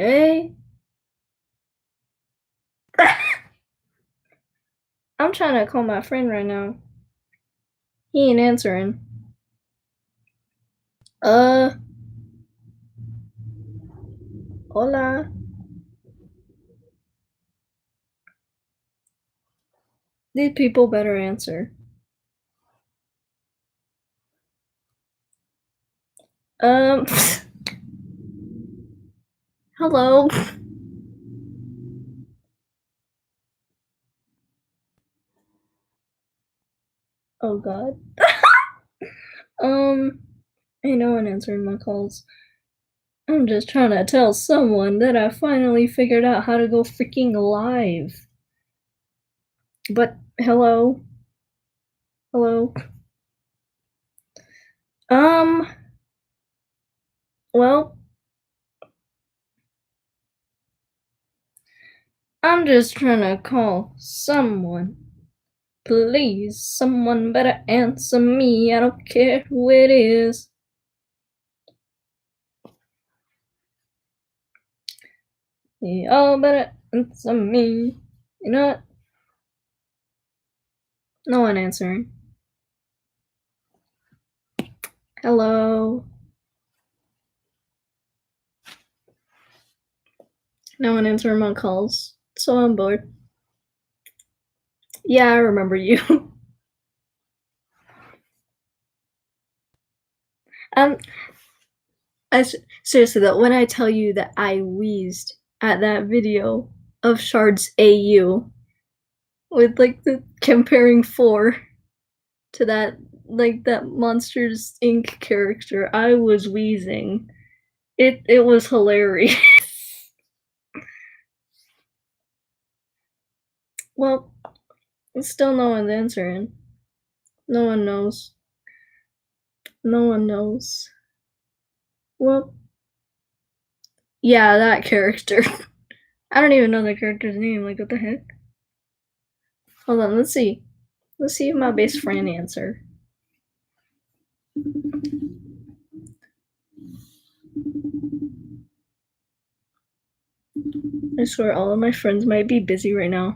Okay. I'm trying to call my friend right now. He ain't answering. Hola. These people better answer. Hello. Oh God. Ain't no one answering my calls. I'm just trying to tell someone that I finally figured out how to go freaking live. But hello. Hello. Well, I'm just trying to call someone. Please, someone better answer me. I don't care who it is. Y'all better answer me. You know what? No one answering. Hello. No one answering my calls. So I'm bored. Yeah, I remember you. Seriously though, when I tell you that I wheezed at that video of Shards AU with like the comparing 4 to that Monsters Inc. character, I was wheezing. It was hilarious. Well, still no one's answering. No one knows. No one knows. Well, yeah, that character. I don't even know the character's name. Like, what the heck? Hold on, let's see. Let's see if my best friend answer. I swear all of my friends might be busy right now.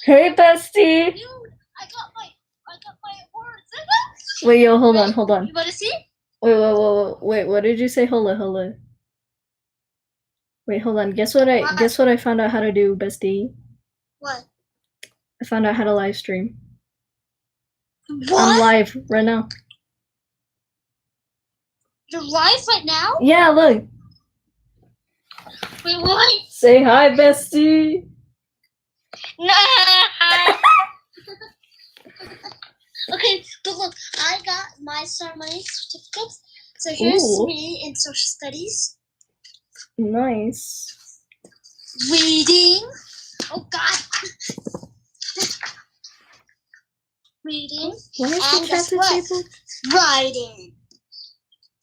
Hey, bestie! I got my words. Wait, yo, hold on. You wanna see? Wait, what did you say? Holla. Wait, hold on. Guess what I found out how to do, bestie? What? I found out how to live stream. What? I'm live right now. You're live right now? Yeah, look. Wait, what? Say hi, bestie. No. Okay, but look, I got my ceremony certificates. So here's me in social studies. Nice. Reading. Oh God. Reading. Why is the chat disabled? Writing.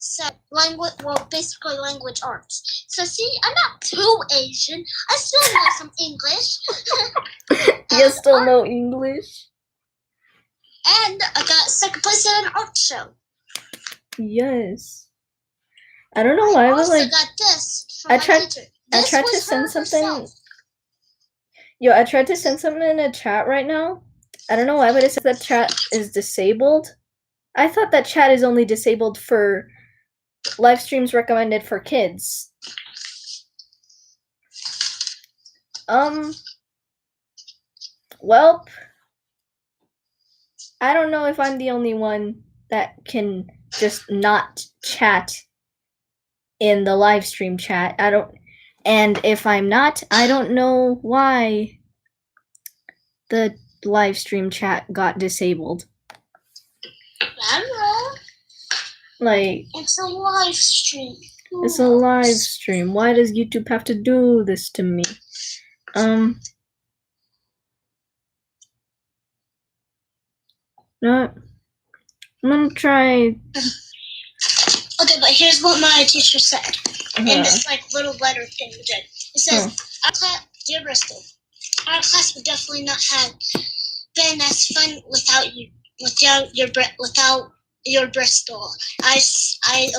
So language, well, basically language arts. So see, I'm not too Asian. I still know some English. You still know English? And I got second place in an art show. Yes. I don't know why I was like. Got this from I my tried. teacher. I tried to send something. Herself. Yo, I tried to send something in a chat right now. I don't know why, but it says that chat is disabled. I thought that chat is only disabled for live streams recommended for kids. Well, I don't know if I'm the only one that can just not chat in the live stream chat. And if I'm not, I don't know why the live stream chat got disabled. I don't know. Like, it's a live stream. It's a live stream. Why does YouTube have to do this to me? No, I'm gonna try. Okay, but here's what my teacher said in this little letter thing we did. It says, "Our class, dear Bristol, our class would definitely not have been as fun without you, without your Bristol. I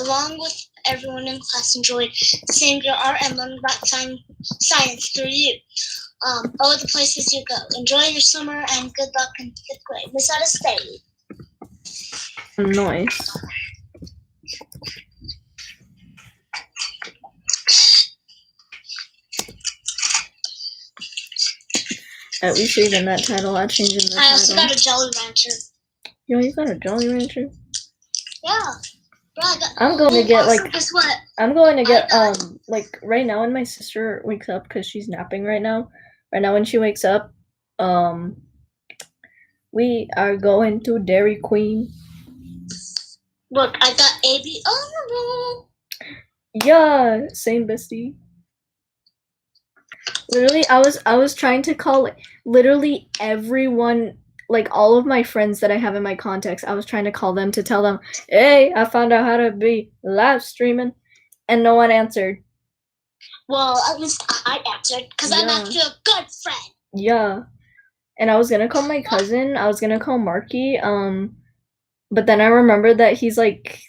along with everyone in class enjoyed seeing your art and learning about science through you. All the places you go. Enjoy your summer and good luck in 5th grade. Miss Ada State. Nice. At least reading that title, I changed the title. I also got a Jolly Rancher. Yo, you got a Jolly Rancher? Yeah. Bro, I'm going to get like. Guess what? I'm going to get like right now when my sister wakes up because she's napping right now. Right now when she wakes up, we are going to Dairy Queen. Look, I got AB. Oh. Yeah, same bestie. Literally, I was trying to call literally everyone, like all of my friends that I have in my contacts. I was trying to call them to tell them, hey, I found out how to be live streaming, and no one answered. Well, at least I answered because I'm actually a good friend. Yeah, and I was gonna call my cousin. I was gonna call Marky. But then I remembered that he's like,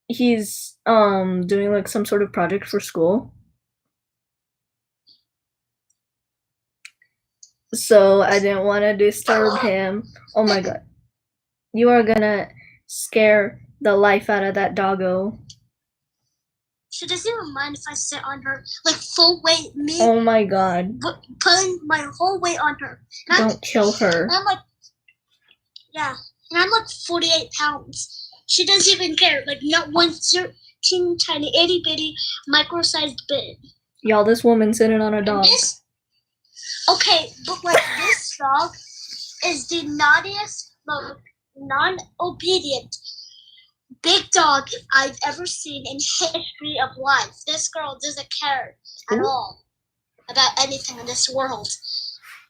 he's doing like some sort of project for school. So I didn't want to disturb him. Oh my god. You are gonna scare the life out of that doggo. She doesn't even mind if I sit on her, like full weight, me. Oh my god. Putting my whole weight on her. Don't kill her. And I'm like, yeah. And I'm like 48 pounds. She doesn't even care. Like, not one teeny tiny, itty bitty, micro-sized bit. Y'all, this woman sitting on a dog. Okay, but like this dog is the naughtiest, non-obedient big dog I've ever seen in history of life. This girl doesn't care at all about anything in this world.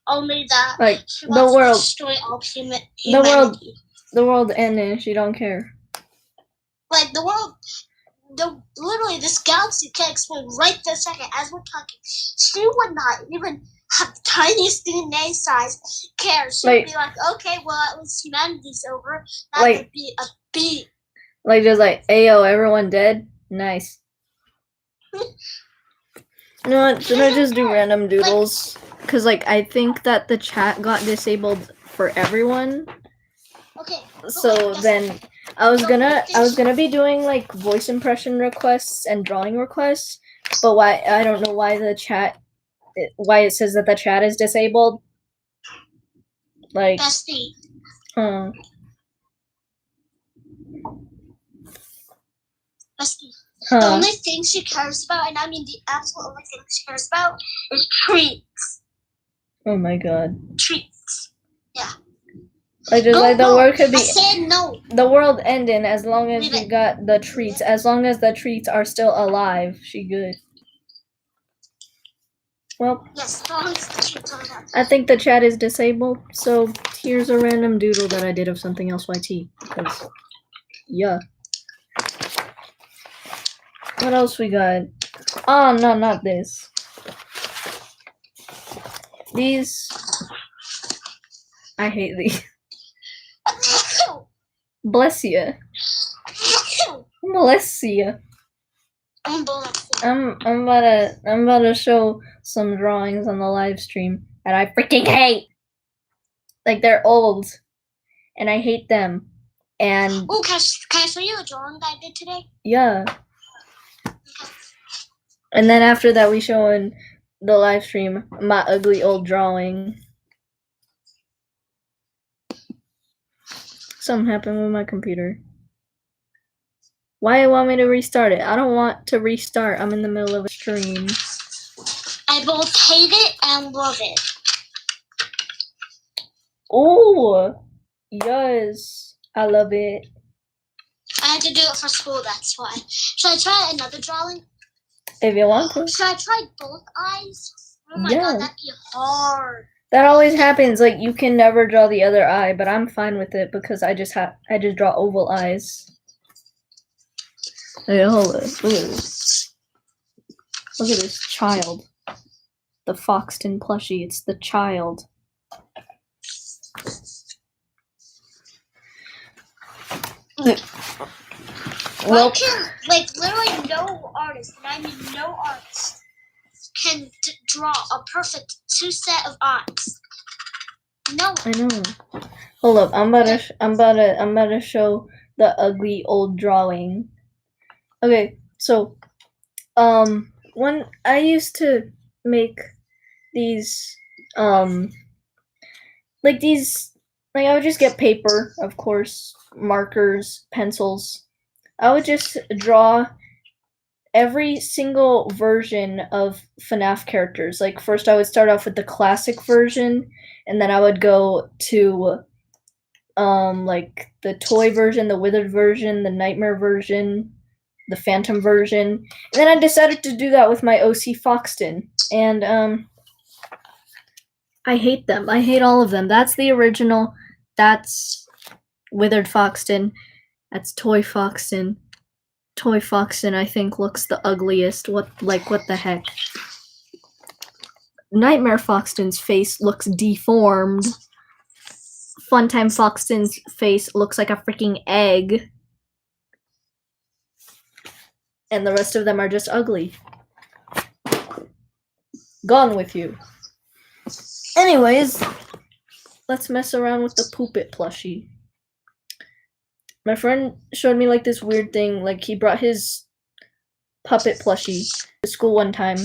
Only that like she wants the world, to destroy all humanity. The world ending. She don't care. Like the world. Literally, this galaxy can't explode right this second as we're talking. She would not even have the tiniest DNA size care. She would be like, okay, well, at least humanity's over. That would be a beat. Like, just like, ayo, everyone dead? Nice. You know what? Should I just do random doodles? Because, like, I think that the chat got disabled for everyone. Okay. So then I was gonna be doing like voice impression requests and drawing requests, but why I don't know why the chat why it says that the chat is disabled. Like Bestie. Bestie. The only thing she cares about, and I mean the absolute only thing she cares about, is treats. Oh my god. Treats. Yeah. Like just like the world could be. I said no. The world ending as long as we got the treats. As long as the treats are still alive, she good. Well, yes, as long as the treats are alive. I think the chat is disabled, so here's a random doodle that I did of something else YT. Because, yeah. What else we got? Oh, no, not this. These. I hate these. Bless you. Bless you. I'm about to show some drawings on the live stream that I freaking hate. Like they're old, and I hate them. And can I show you a drawing that I did today? Yeah. And then after that, we show in the live stream my ugly old drawing. Something happened with my computer. Why do you want me to restart it? I don't want to restart. I'm in the middle of a stream. I both hate it and love it. Oh, yes. I love it. I had to do it for school, that's why. Should I try another drawing? If you want to. Should I try both eyes? Oh my god, that'd be hard. That always happens. Like you can never draw the other eye, but I'm fine with it because I just draw oval eyes. Hey, hold on. Look at this. Look at this child. The Foxton plushie. It's the child. Well, Literally no artist, and I mean no artist, can draw a perfect 2 set of eyes. No. I know. Hold up, I'm about to show the ugly old drawing. Okay, so when I used to make these like I would just get paper, of course, markers, pencils. I would just draw every single version of FNAF characters. Like first I would start off with the classic version, and then I would go to like the toy version, the withered version, the nightmare version, the phantom version. And then I decided to do that with my OC Foxton. And I hate them. I hate all of them. That's the original. That's withered Foxton. That's toy Foxton. Toy Foxton, I think, looks the ugliest. What the heck? Nightmare Foxton's face looks deformed. Funtime Foxton's face looks like a freaking egg. And the rest of them are just ugly. Gone with you. Anyways, let's mess around with the Poop-It plushie. My friend showed me like this weird thing. Like he brought his puppet plushie to school one time.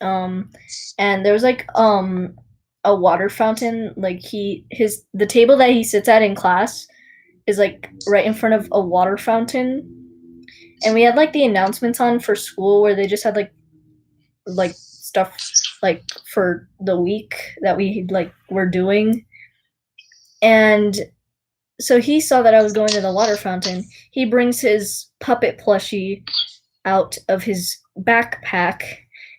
And there was like a water fountain. Like the table that he sits at in class is like right in front of a water fountain. And we had like the announcements on for school where they just had like stuff like for the week that we like were doing. And so he saw that I was going to the water fountain. He brings his puppet plushie out of his backpack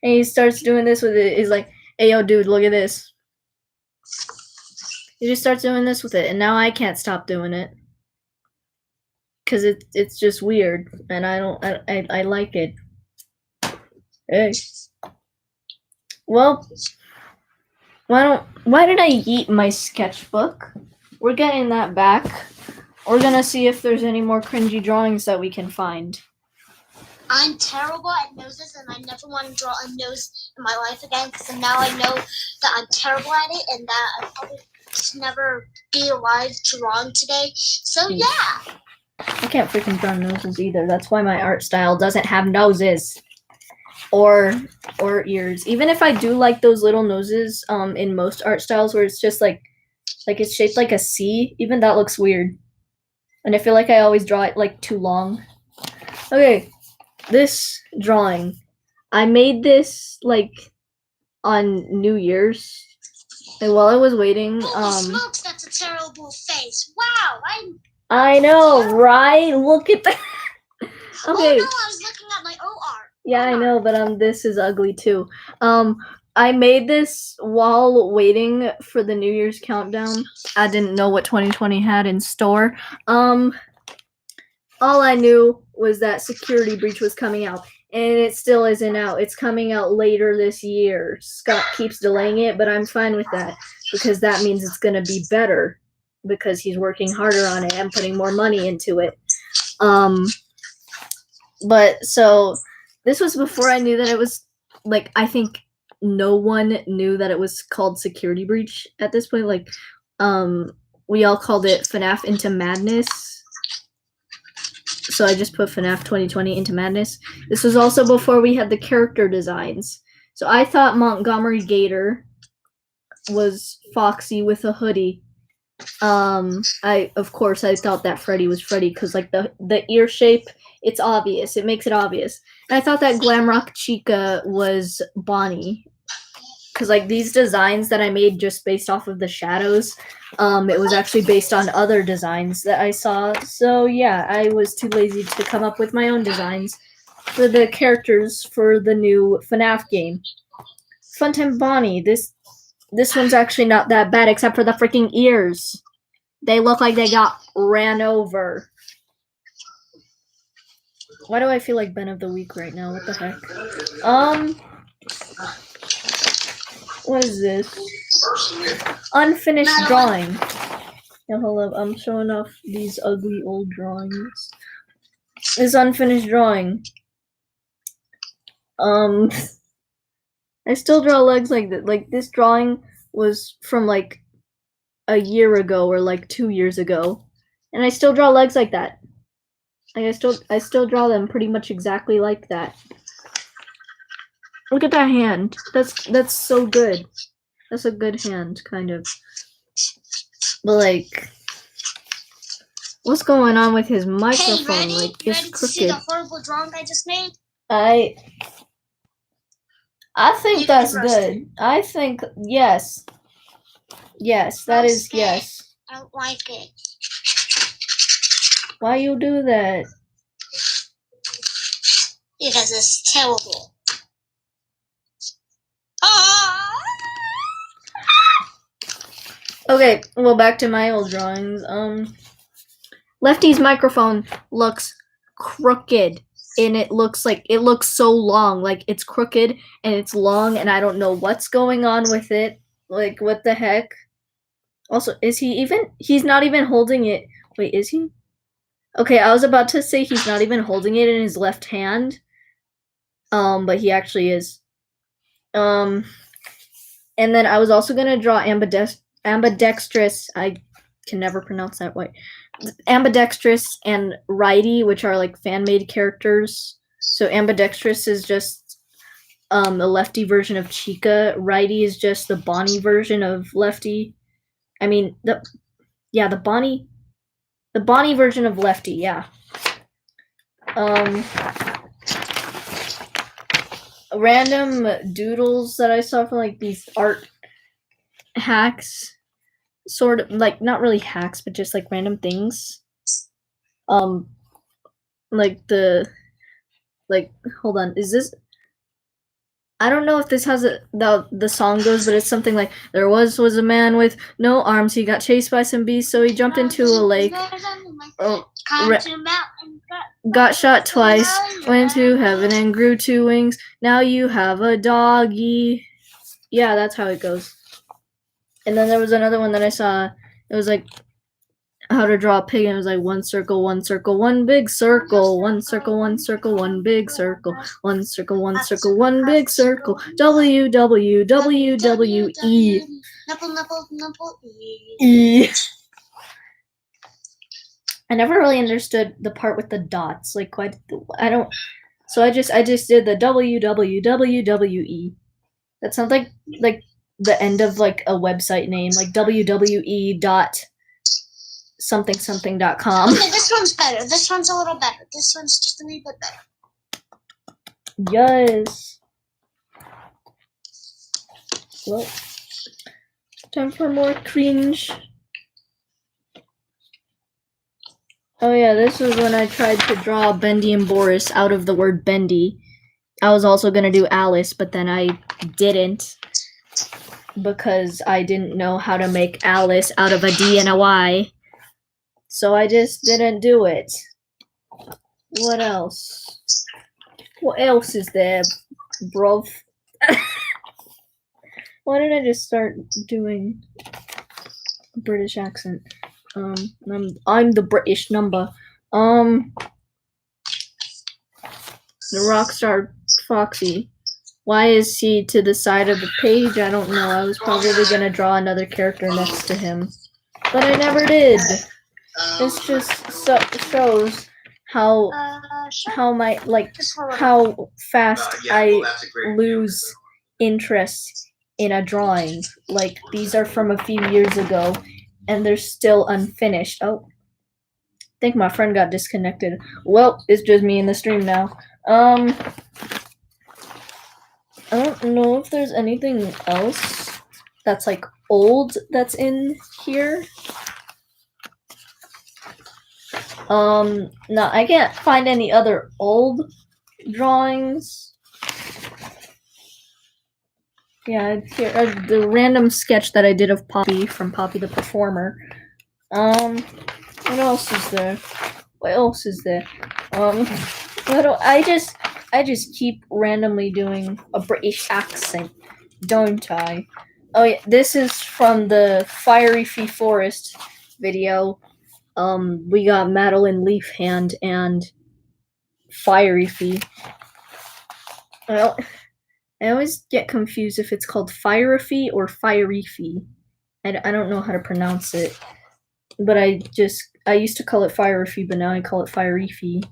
and he starts doing this with it. He's like, "Hey yo dude, look at this." He just starts doing this with it, and now I can't stop doing it. Cause it's just weird, and I like it. Hey. Well, why did I eat my sketchbook? We're getting that back. We're gonna see if there's any more cringy drawings that we can find. I'm terrible at noses, and I never want to draw a nose in my life again, because now I know that I'm terrible at it, and that I'll probably just never be alive drawing today. So yeah. I can't freaking draw noses either. That's why my art style doesn't have noses. Or ears. Even if I do like those little noses in most art styles where it's just like it's shaped like a C, even that looks weird. And I feel like I always draw it like too long. Okay, this drawing. I made this like on New Year's. And while I was waiting, Holy smokes, that's a terrible face. Wow, I know, right? Look at that. Okay. Oh no, I was looking at my art. Yeah, I know, but this is ugly too. I made this while waiting for the New Year's countdown. I didn't know what 2020 had in store. All I knew was that Security Breach was coming out, and it still isn't out. It's coming out later this year. Scott keeps delaying it, but I'm fine with that because that means it's gonna be better because he's working harder on it and putting more money into it. But so this was before I knew that it was like, I think no one knew that it was called Security Breach at this point. Like, we all called it FNAF Into Madness. So I just put FNAF 2020 Into Madness. This was also before we had the character designs. So I thought Montgomery Gator was Foxy with a hoodie. Of course I thought that Freddy was Freddy because like the ear shape, it's obvious. It makes it obvious. And I thought that Glamrock Chica was Bonnie. Because like these designs that I made just based off of the shadows, it was actually based on other designs that I saw. So yeah, I was too lazy to come up with my own designs for the characters for the new FNAF game. Funtime Bonnie, this one's actually not that bad except for the freaking ears. They look like they got ran over. Why do I feel like Ben of the Week right now? What the heck? What is this? Unfinished drawing. Yeah, hold up. I'm showing off these ugly old drawings. This unfinished drawing. I still draw legs like that. Like this drawing was from like a year ago or like 2 years ago, and I still draw legs like that. Like I still draw them pretty much exactly like that. Look at that hand. That's so good. That's a good hand, kind of. But like, what's going on with his microphone? Hey, ready? Like, You it's ready to crooked. see the horrible drawing I just made? I think You that's can roast it. good. I think yes. Yes, that is Roast it. yes. I don't like it. Why you do that? Because it's terrible. Ah! Okay, well, back to my old drawings. Lefty's microphone looks crooked, and it looks so long, like it's crooked and it's long, and I don't know what's going on with it. Like, what the heck? Also, he's not even holding it. Wait, is he? Okay, I was about to say he's not even holding it in his left hand. But he actually is. And then I was also gonna draw ambidextrous. I can never pronounce that way. Ambidextrous and righty, which are like fan-made characters. So ambidextrous is just a lefty version of Chica. Righty is just the Bonnie version of Lefty. I mean the Bonnie version of Lefty. Yeah. Random doodles that I saw from like these art hacks, sort of like not really hacks, but just like random things. Like hold on, is this? I don't know if this has the song goes, but it's something like there was a man with no arms. He got chased by some beasts, so he jumped into a lake. Got shot twice, went to heaven and grew 2 wings. Now you have a doggy. Yeah, that's how it goes. And then there was another one that I saw. It was like how to draw a pig, and it was like 1 circle, 1 circle, 1 big circle, 1 circle, 1 circle, 1 big circle, 1 circle, 1 circle, 1 big circle. W W W W E. E. I never really understood the part with the dots. Like, I don't. So I just did the W W W W E. That sounds like the end of like a website name, like www.something.com. Okay, this one's better. This one's a little better. This one's just a little bit better. Yes. Well, time for more cringe. Oh yeah, this was when I tried to draw Bendy and Boris out of the word Bendy. I was also gonna do Alice, but then I didn't because I didn't know how to make Alice out of a D and a Y. So I just didn't do it. What else? What else is there, bruv? Why did I just start doing a British accent? I'm the British number. The Rockstar Foxy. Why is he to the side of the page? I don't know. I was probably gonna draw another character next to him, but I never did. This just shows how fast I lose interest in a drawing. Like, these are from a few years ago, and they're still unfinished. Oh, I think my friend got disconnected. Well, it's just me in the stream now. I don't know if there's anything else that's like old that's in here. No, I can't find any other old drawings. Yeah, here the random sketch that I did of Poppy from Poppy the Performer. What else is there? What else is there? I just keep randomly doing a British accent, don't I? Oh yeah, this is from the Fiery Fee Forest. video, we got Madeline Leafhand and Fiery Fee. Well, I always get confused if it's called Fiery Fee or Fiery Fee. I don't know how to pronounce it, but I used to call it Fiery Fee, but now I call it Fiery Fee.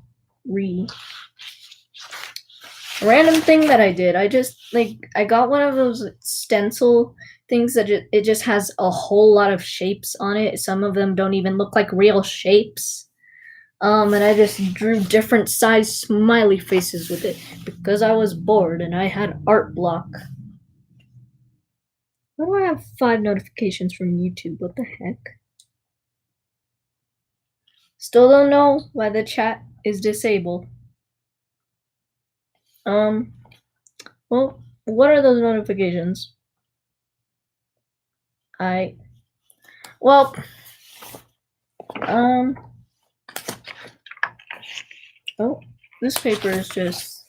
Random thing that I did. I got one of those stencil things that it just has a whole lot of shapes on it. Some of them don't even look like real shapes. And I just drew different size smiley faces with it because I was bored and I had art block. Why do I have 5 notifications from YouTube? What the heck? Still don't know why the chat is disabled. Well, what are those notifications? Oh, this paper is just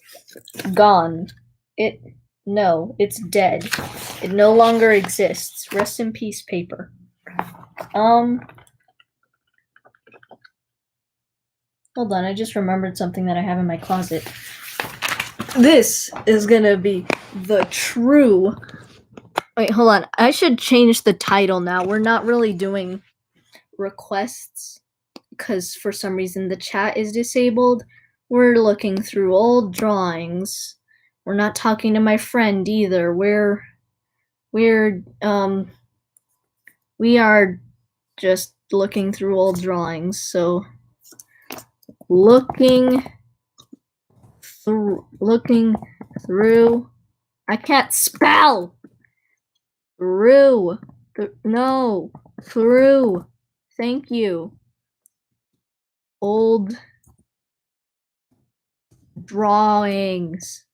gone. It's dead. It no longer exists. Rest in peace, paper. Hold on, I just remembered something that I have in my closet. This is gonna be the true... Wait, hold on. I should change the title now. We're not really doing requests because for some reason the chat is disabled. We're looking through old drawings. We're not talking to my friend either. We are just looking through old drawings. So looking through. I can't spell. Through. Thank you. Old drawings.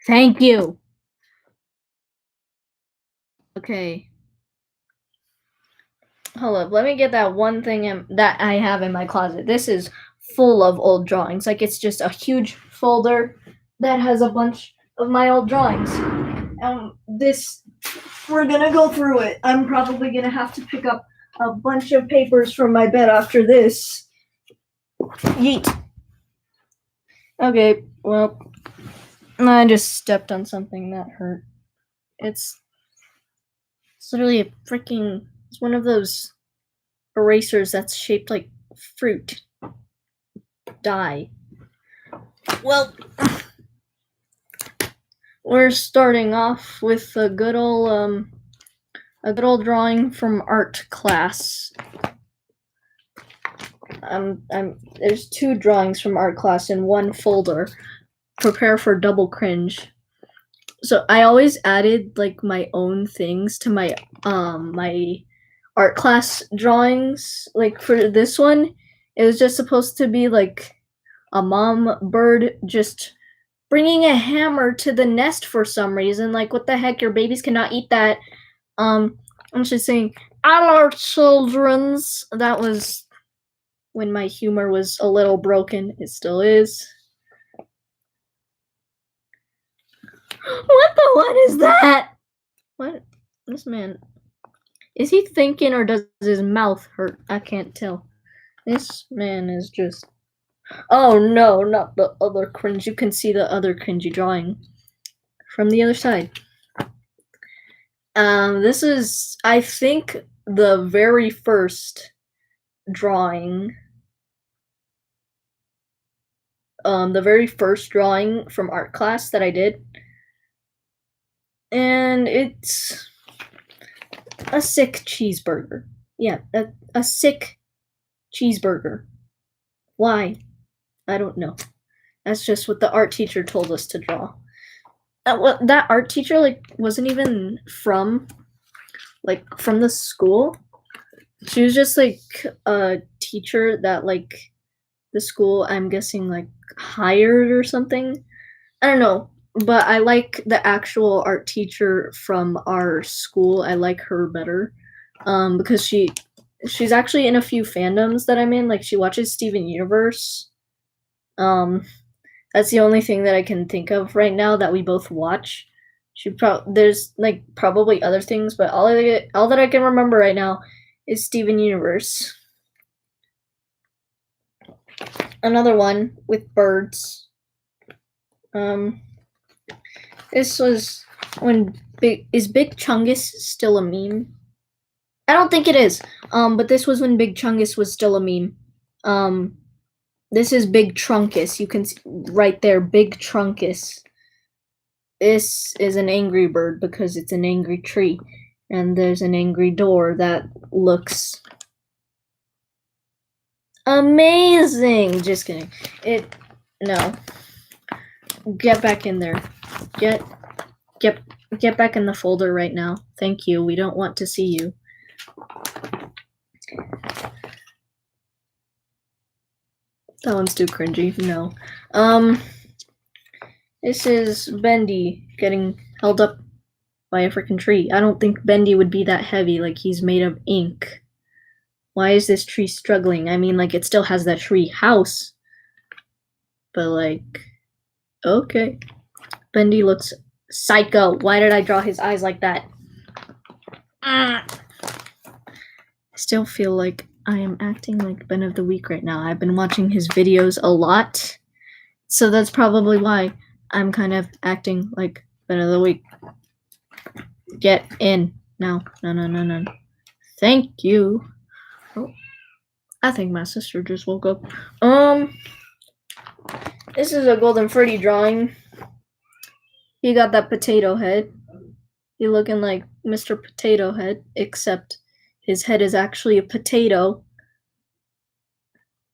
Thank you. Okay. Hold up. Let me get that one thing that I have in my closet. This is full of old drawings. Like, it's just a huge folder that has a bunch of my old drawings. We're gonna go through it. I'm probably gonna have to pick up a bunch of papers from my bed after this. Yeet. Okay, well, I just stepped on something that hurt. It's literally it's one of those erasers that's shaped like fruit. Die. Well, we're starting off with a good old drawing from art class. There's 2 drawings from art class in one folder. Prepare for double cringe. So I always added like my own things to my my art class drawings. Like for this one, it was just supposed to be like a mom bird just bringing a hammer to the nest for some reason. Like, what the heck? Your babies cannot eat that. I'm just saying, "Hello, childrens." That was when my humor was a little broken. It still is. What the what is that? What? This man. Is he thinking or does his mouth hurt? I can't tell. This man is just... Oh no, not the other cringe. You can see the other cringy drawing from the other side. This is, I think, the very first drawing. The very first drawing from art class that I did. And it's a sick cheeseburger. Yeah, a sick cheeseburger. Why? I don't know. That's just what the art teacher told us to draw. Well, that art teacher wasn't even from the school. She was just a teacher that the school, I'm guessing, hired or something. I don't know, but I like the actual art teacher from our school. I like her better because she's actually in a few fandoms that I'm in. Like, she watches Steven Universe. That's the only thing that I can think of right now that we both watch. There's probably other things, but all that I can remember right now is Steven Universe. Another one with birds. This was when Big Chungus still a meme? I don't think it is. But this was when Big Chungus was still a meme. This is Big Trunkus. You can see right there, Big Trunkus. This is an angry bird because it's an angry tree, and there's an angry door that looks amazing. Just kidding. No. Get back in there. Get back in the folder right now. Thank you. We don't want to see you. That one's too cringy. No. This is Bendy getting held up by a freaking tree. I don't think Bendy would be that heavy, like he's made of ink. Why is this tree struggling? I mean, like, it still has that tree house. But, like, okay. Bendy looks psycho. Why did I draw his eyes like that? I still feel like I am acting like Ben of the Week right now. I've been watching his videos a lot. So that's probably why I'm kind of acting like Ben of the Week. Get in. No. Thank you. Oh, I think my sister just woke up. This is a Golden Freddy drawing. He got that potato head. He looking like Mr. Potato Head, except his head is actually a potato.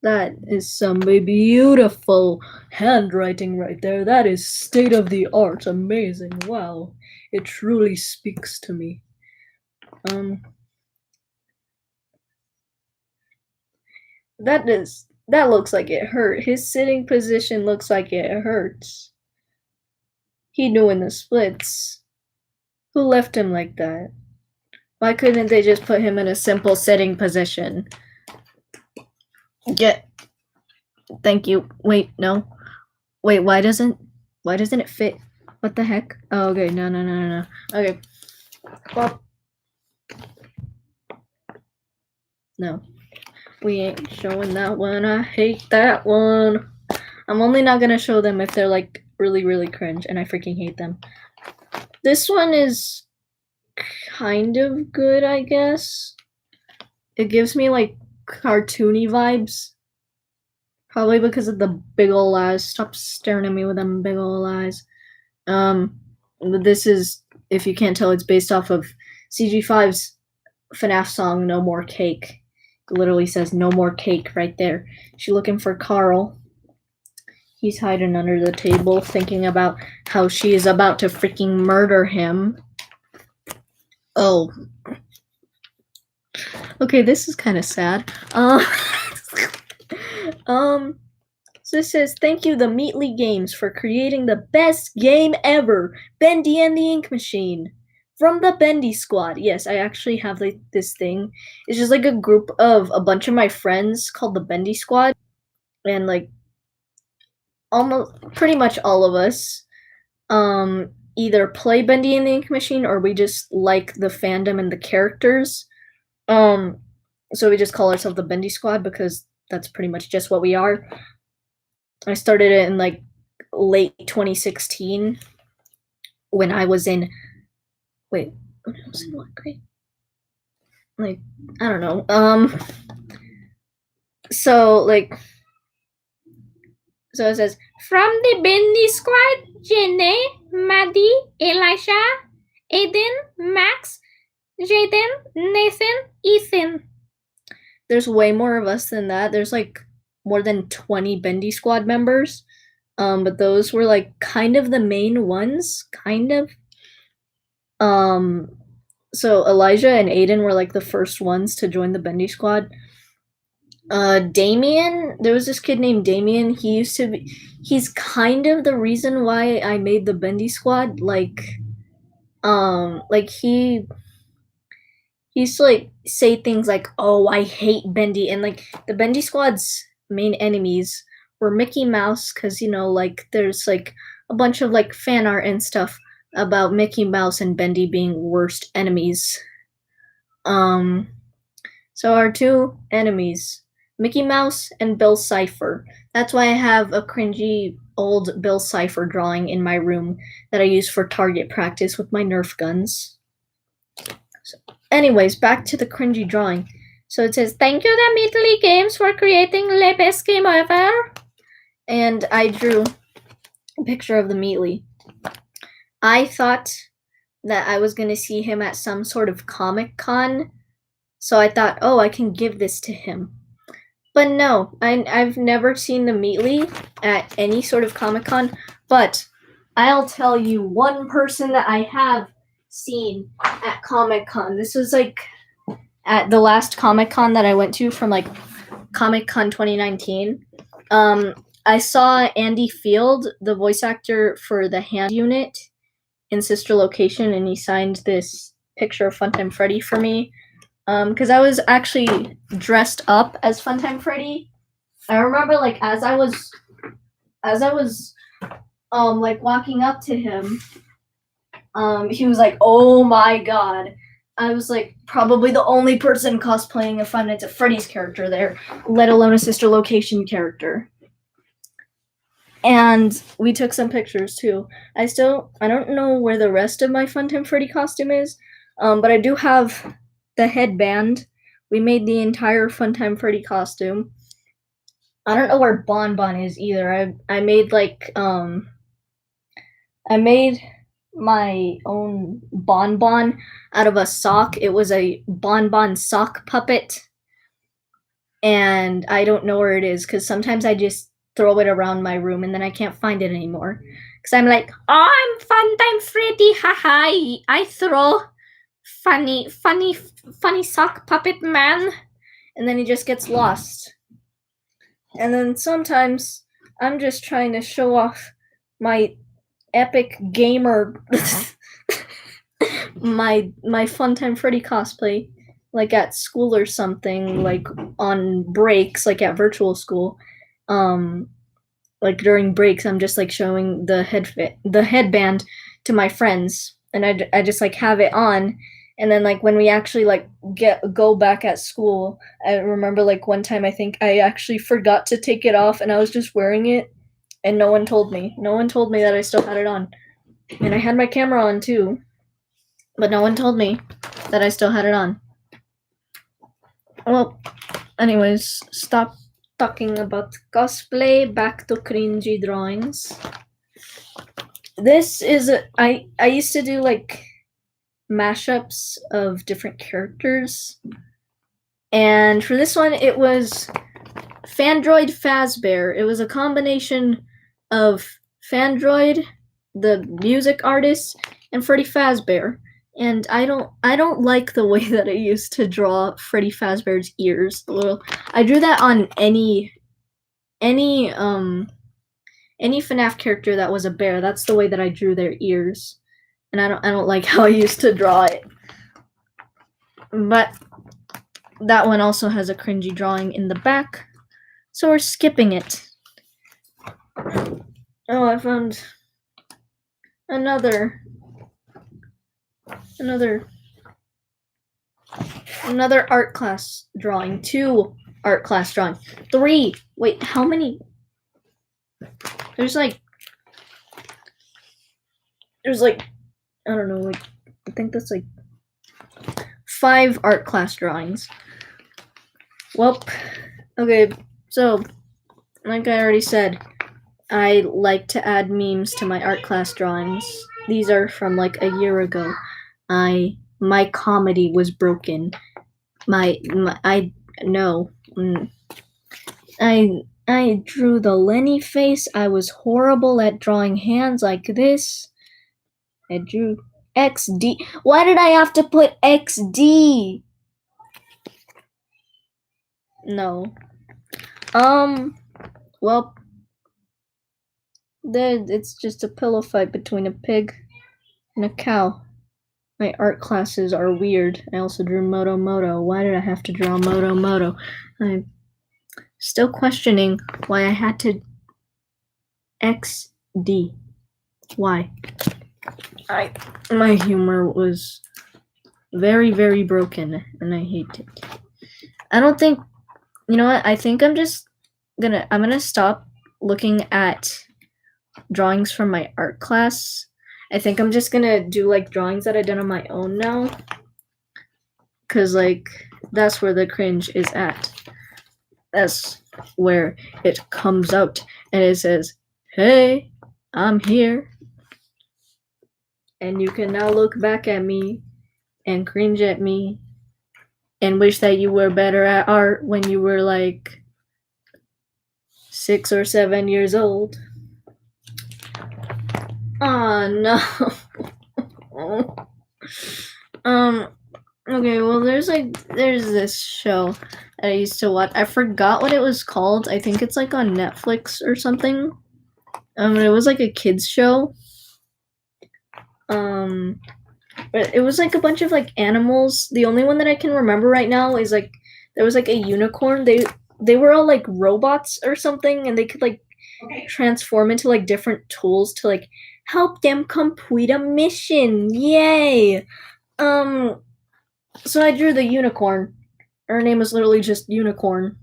That is some beautiful handwriting right there. That is state of the art. Amazing. Wow. It truly speaks to me. That looks like it hurt. His sitting position looks like it hurts. He doing the splits. Who left him like that? Why couldn't they just put him in a simple sitting position? Thank you. Wait, no. Wait, why doesn't it fit? What the heck? Oh, okay. No. Okay. Well, no. We ain't showing that one. I hate that one. I'm only not gonna show them if they're like really, really cringe, and I freaking hate them. This one is kind of good, I guess. It gives me like cartoony vibes. Probably because of the big ol' eyes. Stop staring at me with them big ol' eyes. This is, if you can't tell, it's based off of CG5's FNAF song, No More Cake. It literally says no more cake right there. She's looking for Carl. He's hiding under the table, thinking about how she is about to freaking murder him. Oh. Okay, this is kind of sad. So this says, thank you, the Meatly Games, for creating the best game ever, Bendy and the Ink Machine. From the Bendy Squad. Yes, I actually have like this thing. It's just like a group of a bunch of my friends called the Bendy Squad. And like almost pretty much all of us either play Bendy and the Ink Machine or we just like the fandom and the characters. So we just call ourselves the Bendy Squad because that's pretty much just what we are. I started it in like late 2016 when I was in when I was in what grade? Like, I don't know. So it says, from the Bendy Squad, Jenny, Maddie, Elisha, Aiden, Max, Jaden, Nathan, Ethan. There's way more of us than that. There's like more than 20 Bendy Squad members. But those were like kind of the main ones, kind of. So Elijah and Aiden were like the first ones to join the Bendy Squad. Damien, there was this kid named Damien. He's kind of the reason why I made the Bendy Squad. He used to like say things like, "Oh, I hate Bendy," and like the Bendy Squad's main enemies were Mickey Mouse, because like there's like a bunch of like fan art and stuff about Mickey Mouse and Bendy being worst enemies. So our two enemies, Mickey Mouse and Bill Cipher. That's why I have a cringy old Bill Cipher drawing in my room that I use for target practice with my Nerf guns. So, anyways, back to the cringy drawing. So it says, "Thank you to Meatly Games for creating the best game ever." And I drew a picture of the Meatly. I thought that I was going to see him at some sort of Comic-Con. So I thought, oh, I can give this to him. But no, I've never seen the Meatly at any sort of Comic-Con. But I'll tell you one person that I have seen at Comic-Con. This was like at the last Comic-Con that I went to from like Comic-Con 2019. I saw Andy Field, the voice actor for the Hand Unit in Sister Location, and he signed this picture of Funtime Freddy for me. Because I was actually dressed up as Funtime Freddy. I remember, like, as I was like walking up to him, he was like, "Oh my god!" I was like, probably the only person cosplaying a Five Nights at Freddy's character there, let alone a Sister Location character. And we took some pictures too. I don't know where the rest of my Funtime Freddy costume is, but I do have the headband. We made the entire Funtime Freddy costume. I don't know where Bon Bon is either. I made like I made my own Bon Bon out of a sock. It was a Bon Bon sock puppet, and I don't know where it is because sometimes I just throw it around my room and then I can't find it anymore. Because I'm like, oh, I'm Funtime Freddy, haha, I throw funny sock puppet man. And then he just gets lost. And then sometimes I'm just trying to show off my epic gamer, my Funtime Freddy cosplay, like at school or something, like on breaks, like at virtual school. Like during breaks, I'm just like showing the headband to my friends, and I just like have it on, and then like when we actually like go back at school, I remember like one time I think I actually forgot to take it off, and I was just wearing it, and no one told me that I still had it on, and I had my camera on too, but no one told me that I still had it on. Well, anyways, stop talking about cosplay, back to cringy drawings. This is I used to do like mashups of different characters, and for this one it was Fandroid Fazbear. It was a combination of Fandroid, the music artist, and Freddy Fazbear. And I don't like the way that I used to draw Freddy Fazbear's ears. I drew that on any FNAF character that was a bear. That's the way that I drew their ears. And I don't like how I used to draw it. But that one also has a cringy drawing in the back, so we're skipping it. Oh, I found another art class drawing. 2 art class drawing. 3. Wait, how many? There's like I don't know, like I think that's like 5 art class drawings. Well, okay, so like I already said, I like to add memes to my art class drawings. These are from like a year ago. My comedy was broken. I drew the Lenny face. I was horrible at drawing hands like this. I drew XD. Why did I have to put XD? No. Well, it's just a pillow fight between a pig and a cow. My art classes are weird. I also drew Moto Moto. Why did I have to draw Moto Moto? I'm still questioning why I had to XD. Why? My humor was very, very broken, and I hate it. I don't think, you know what? I think I'm gonna stop looking at drawings from my art class. I think I'm just gonna do like drawings that I did on my own now. Cause like that's where the cringe is at. That's where it comes out and it says, "Hey, I'm here." And you can now look back at me and cringe at me and wish that you were better at art when you were like 6 or 7 years old. Oh no. Okay, well there's this show that I used to watch. I forgot what it was called. I think it's like on Netflix or something. It was like a kids show. But it was like a bunch of like animals. The only one that I can remember right now is like there was like a unicorn. They were all like robots or something, and they could like transform into like different tools to like help them complete a mission. Yay! So I drew the unicorn. Her name is literally just Unicorn.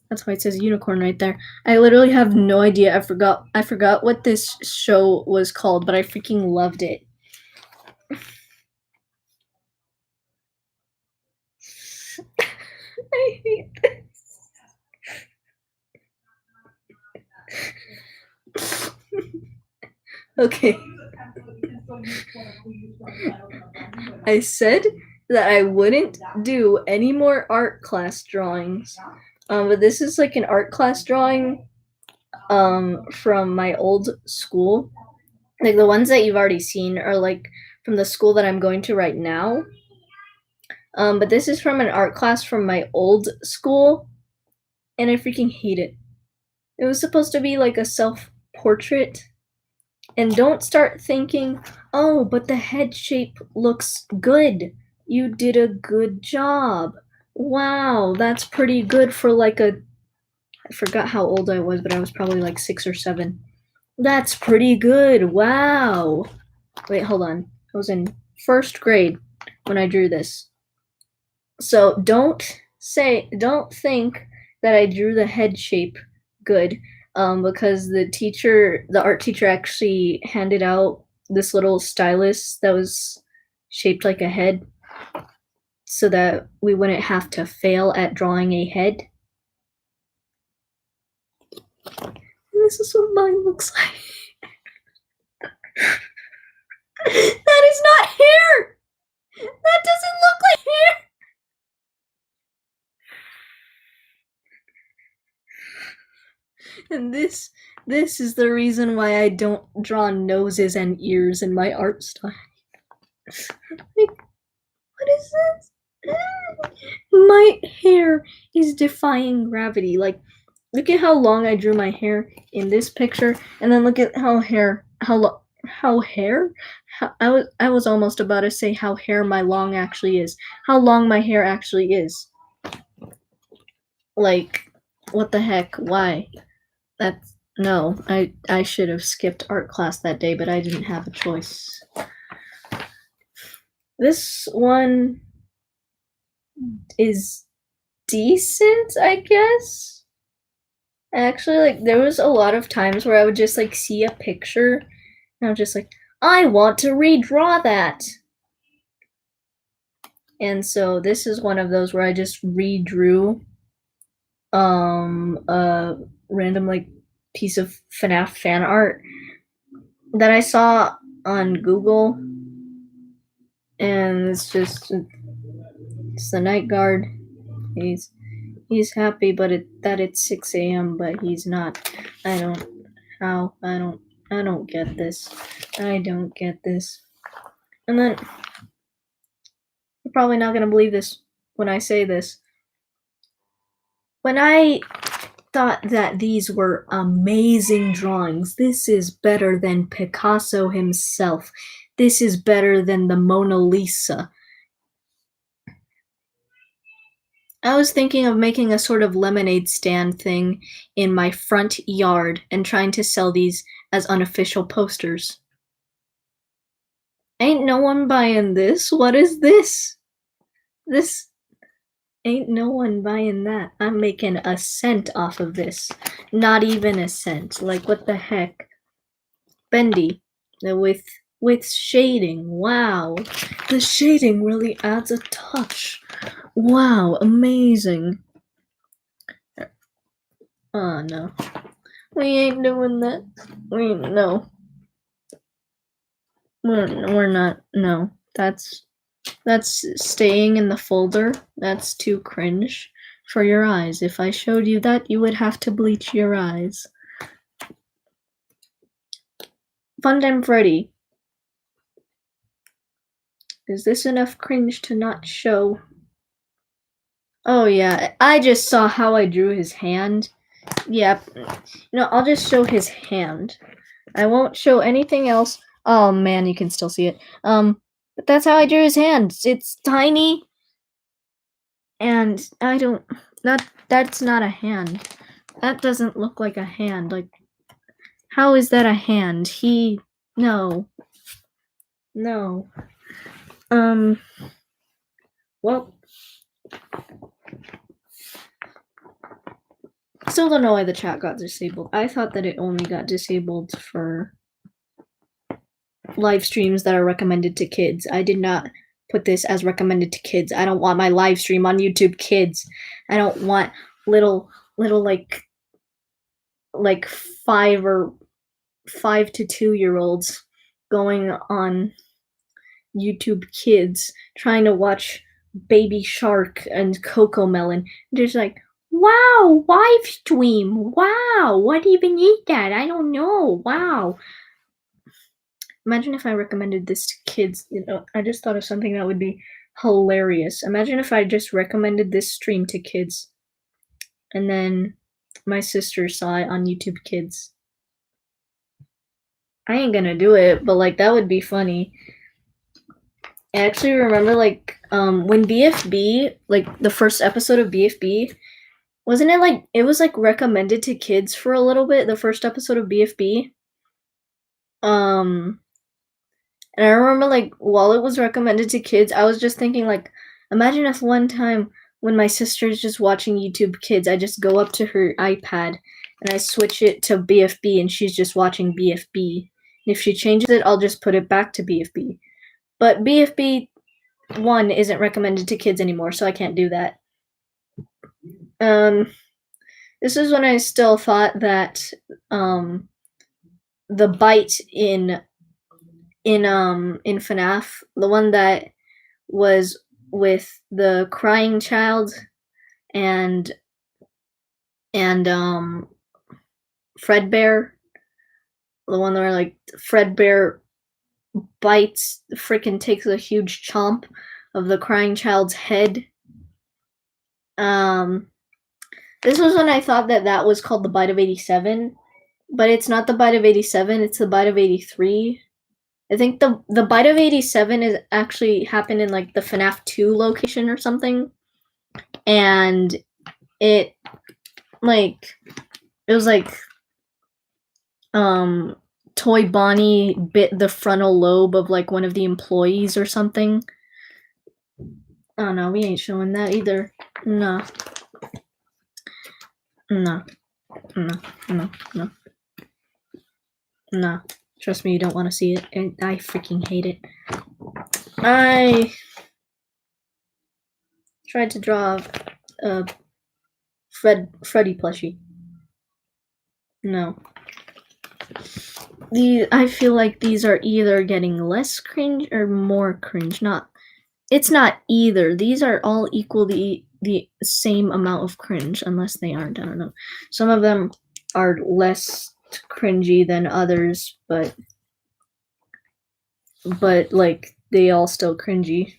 That's why it says unicorn right there. I literally have no idea. I forgot what this show was called, but I freaking loved it. I hate this. Okay. I said that I wouldn't do any more art class drawings. But this is like an art class drawing from my old school. Like the ones that you've already seen are like from the school that I'm going to right now. But this is from an art class from my old school, and I freaking hate it. It was supposed to be like a self-portrait. And don't start thinking, oh, but the head shape looks good. You did a good job. Wow, that's pretty good for like a. I forgot how old I was, but I was probably like 6 or 7. That's pretty good. Wow. Wait, hold on. I was in 1st grade when I drew this. So don't think that I drew the head shape good. Because the art teacher actually handed out this little stylus that was shaped like a head so that we wouldn't have to fail at drawing a head. And this is what mine looks like. That is not hair! That doesn't look like hair! And this is the reason why I don't draw noses and ears in my art style. Like, what is this? My hair is defying gravity. Like, look at how long I drew my hair in this picture, and then look at I was almost about to say how hair my long actually is. How long my hair actually is. Like, what the heck? Why? No, I should have skipped art class that day, but I didn't have a choice. This one is decent, I guess. Actually, like there was a lot of times where I would just like see a picture and I was just like, I want to redraw that. And so this is one of those where I just redrew a random like piece of FNAF fan art that I saw on Google, and it's the night guard. He's happy, but that it's 6 a.m. but he's not. I don't get this. I don't get this. And then you're probably not gonna believe this when I say this. When I thought that these were amazing drawings, this is better than Picasso himself. This is better than the Mona Lisa. I was thinking of making a sort of lemonade stand thing in my front yard and trying to sell these as unofficial posters. Ain't no one buying this. What is this? This Ain't no one buying that. I'm making a cent off of this. Not even a cent. Like, what the heck? Bendy. With shading. Wow. The shading really adds a touch. Wow, amazing. Oh, no. We ain't doing that. No. We're not. No. That's staying in the folder. That's too cringe for your eyes. If I showed you that, you would have to bleach your eyes. Funtime Freddy. Is this enough cringe to not show? Oh yeah, I just saw how I drew his hand. Yep. No, I'll just show his hand. I won't show anything else. Oh man, you can still see it. But that's how I drew his hand. It's tiny. And I don't that's not a hand. That doesn't look like a hand. Like, how is that a hand? No. Well, still don't know why the chat got disabled. I thought that it only got disabled for live streams that are recommended to kids. I did not put this as recommended to kids. I don't want my live stream on YouTube Kids. I don't want little like 5 to 2-year-olds going on YouTube Kids trying to watch Baby Shark and Cocomelon. Just like, wow, live stream. Wow, what even is that? I don't know. Wow. Imagine if I recommended this to kids. I just thought of something that would be hilarious. Imagine if I just recommended this stream to kids and then my sister saw it on YouTube Kids. I ain't gonna do it, but like, that would be funny. I actually remember when BFB, like the first episode of BFB, wasn't it like, it was like recommended to kids for a little bit, the first episode of BFB? And I remember like while it was recommended to kids, I was just thinking like, imagine if one time when my sister's just watching YouTube Kids, I just go up to her iPad and I switch it to BFB and she's just watching BFB. And if she changes it, I'll just put it back to BFB. But BFB 1 isn't recommended to kids anymore, so I can't do that. This is when I still thought that the bite in FNAF, the one that was with the crying child and Fredbear, the one where like Fredbear bites, freaking takes a huge chomp of the crying child's head. This was when I thought that was called the Bite of 87, but it's not the Bite of 87, it's the Bite of 83. I think the Bite of 87 is actually happened in like the FNAF 2 location or something. And it was like Toy Bonnie bit the frontal lobe of like one of the employees or something. Oh no, we ain't showing that either. No. Trust me, you don't want to see it. I freaking hate it. I tried to draw a Freddy plushie. No. I feel like these are either getting less cringe or more cringe. It's not either. These are all equal the same amount of cringe, unless they aren't. I don't know. Some of them are less cringy than others, but like they all still cringy.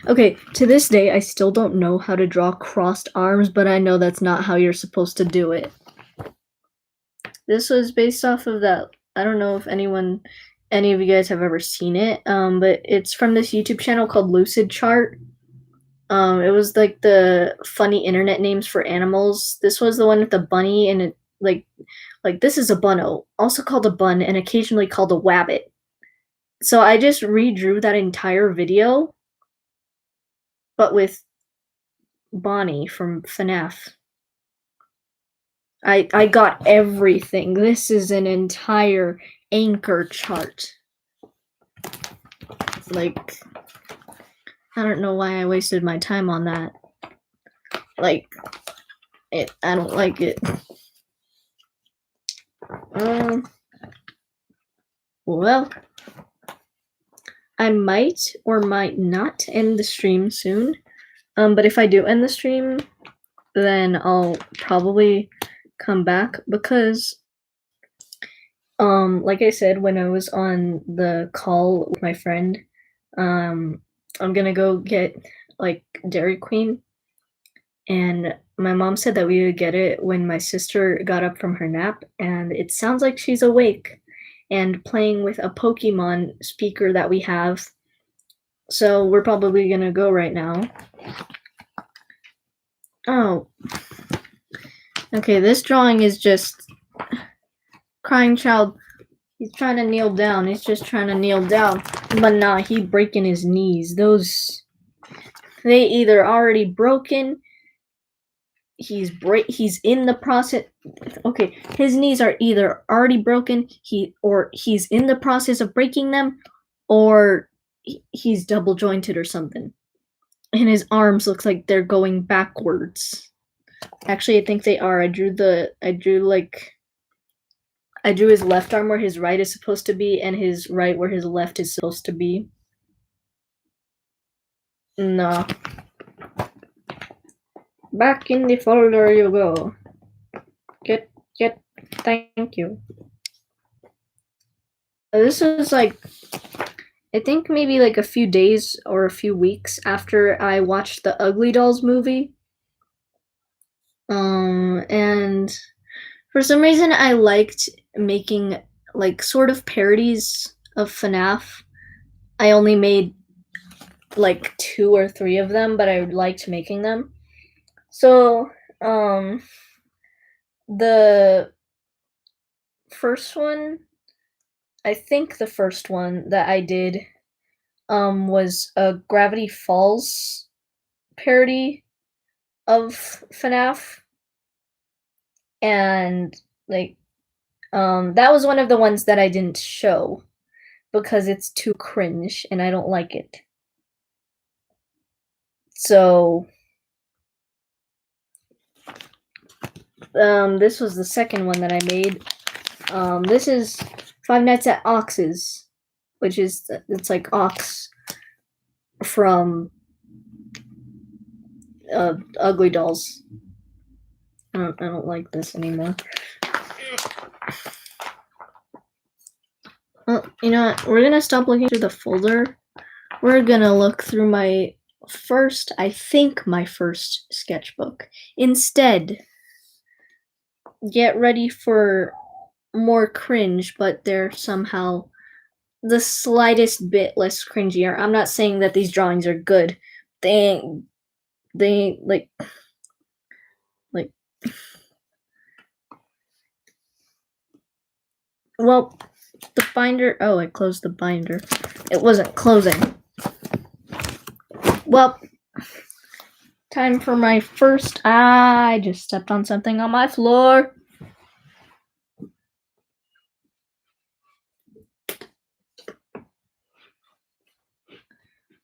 Okay, to this day, I still don't know how to draw crossed arms, but I know that's not how you're supposed to do it. This was based off of that. I don't know if any of you guys have ever seen it, but it's from this YouTube channel called Lucid Chart. It was like the funny internet names for animals. This was the one with the bunny, and it like, this is a bunno, also called a bun and occasionally called a wabbit. And then this one was the one with the cat, and it was called a wabbit. And then this one was the one with the cat, and it was called a wabbit. And then this one was the one with the bunny, and it like this is a bunno, also called a bun and occasionally called a wabbit. And then this one was the one with the cat, and it was called a wabbit. And then this one was the one with the bunny, and it like this is a bunno, also called a bun and occasionally called a wabbit. So I just redrew that entire video, but with Bonnie from FNAF. I got everything. This is an entire anchor chart. Like, I don't know why I wasted my time on that. Like, I don't like it. Well, I might or might not end the stream soon. But if I do end the stream, then I'll probably come back because, like I said, when I was on the call with my friend, I'm gonna go get, like, Dairy Queen, and my mom said that we would get it when my sister got up from her nap, and it sounds like she's awake and playing with a Pokemon speaker that we have. So we're probably gonna go right now. Oh. Okay, this drawing is just crying child. He's trying to kneel down. He's just trying to kneel down. But nah, he breaking his knees. Those, they either already broken, he's in the process. Okay, his knees are either already broken, he's in the process of breaking them, or he's double jointed or something. And his arms looks like they're going backwards. Actually, I think they are. I drew his left arm where his right is supposed to be, and his right where his left is supposed to be. No. Back in the folder you go. Get, thank you. This was like, I think maybe like a few days or a few weeks after I watched the Ugly Dolls movie. And for some reason I liked making like sort of parodies of FNAF. I only made like 2 or 3 of them, but I liked making them. So, the first one, I think the first one that I did, was a Gravity Falls parody of FNAF. And, like, that was one of the ones that I didn't show because it's too cringe and I don't like it. So, this was the second one that I made. This is Five Nights at Ox's, which is, it's like Ox from Ugly Dolls. I don't like this anymore. Well, you know what? We're gonna stop looking through the folder. We're gonna look through my first sketchbook. Instead, get ready for more cringe, but they're somehow the slightest bit less cringier. I'm not saying that these drawings are good. They like well, the binder, oh, I closed the binder. It wasn't closing. Well, time for my first, I just stepped on something on my floor.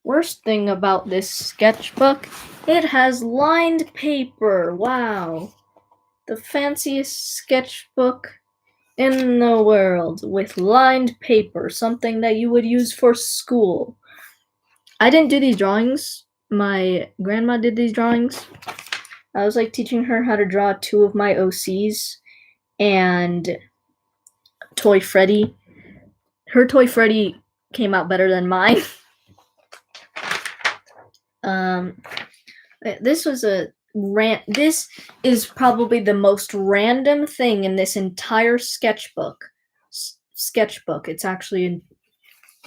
Worst thing about this sketchbook, it has lined paper. Wow. The fanciest sketchbook in the world with lined paper, something that you would use for school. I didn't do these drawings. My grandma did these drawings. I was like teaching her how to draw 2 of my OCs and Toy Freddy. Her Toy Freddy came out better than mine. This is probably the most random thing in this entire sketchbook.